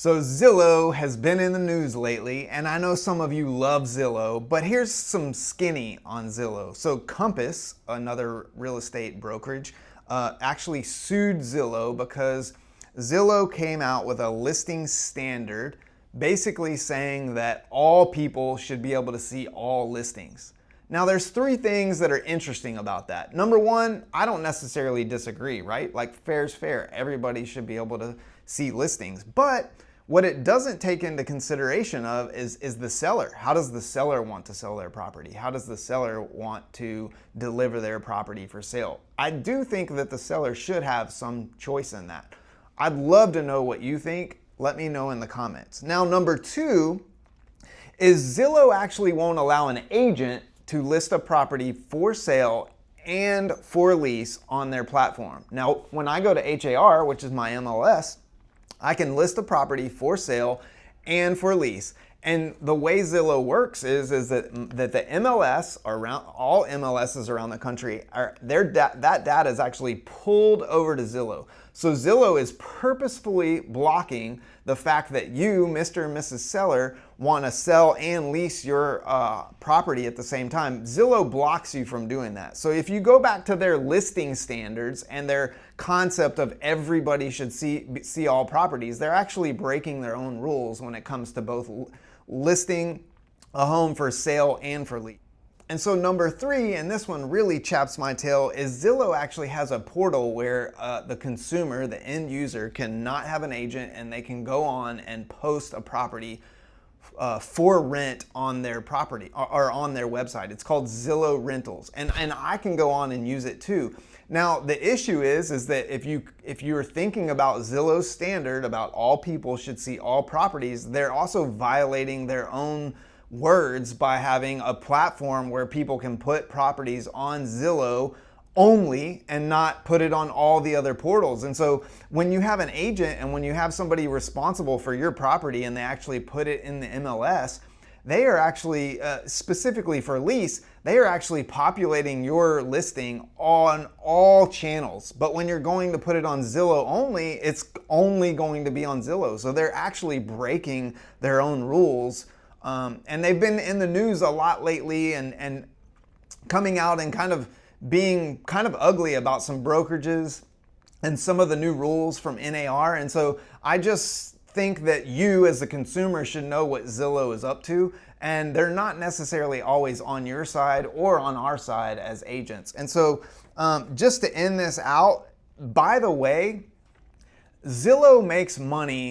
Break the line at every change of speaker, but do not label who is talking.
So Zillow has been in the news lately, and I know some of you love Zillow, but here's some skinny on Zillow. So Compass, another real estate brokerage, actually sued Zillow because Zillow came out with a listing standard basically saying that all people should be able to see all listings. Now, there's three things that are interesting about that. Number one, I don't necessarily disagree, right? Like, fair's fair. Everybody should be able to see listings. But what it doesn't take into consideration of is the seller. How does the seller want to sell their property? How does the seller want to deliver their property for sale? I do think that the seller should have some choice in that. I'd love to know what you think. Let me know in the comments. Now, number two is Zillow actually won't allow an agent to list a property for sale and for lease on their platform. Now, when I go to HAR, which is my MLS, I can list a property for sale and for lease. And the way Zillow works is that the MLS around all MLSs around the country that data is actually pulled over to Zillow. So Zillow is purposefully blocking the fact that you, Mr. and Mrs. Seller, want to sell and lease your property at the same time. Zillow blocks you from doing that. So if you go back to their listing standards and their concept of everybody should see all properties, they're actually breaking their own rules when it comes to both listing a home for sale and for lease. And so number three, and this one really chaps my tail, is Zillow actually has a portal where the consumer, the end user, can not have an agent and they can go on and post a property for rent on their property or on their website. It's called Zillow Rentals, and I can go on and use it too. Now the issue is that if you're thinking about Zillow's standard about all people should see all properties, they're also violating their own words by having a platform where people can put properties on Zillow only and not put it on all the other portals. And so when you have an agent and when you have somebody responsible for your property and they actually put it in the MLS, they are actually, specifically for lease, they are actually populating your listing on all channels. But when you're going to put it on Zillow only, it's only going to be on Zillow. So they're actually breaking their own rules. And they've been in the news a lot lately and coming out and kind of being kind of ugly about some brokerages and some of the new rules from NAR. And so I just think that you as the consumer should know what Zillow is up to, and they're not necessarily always on your side or on our side as agents. And so just to end this out, by the way, Zillow makes money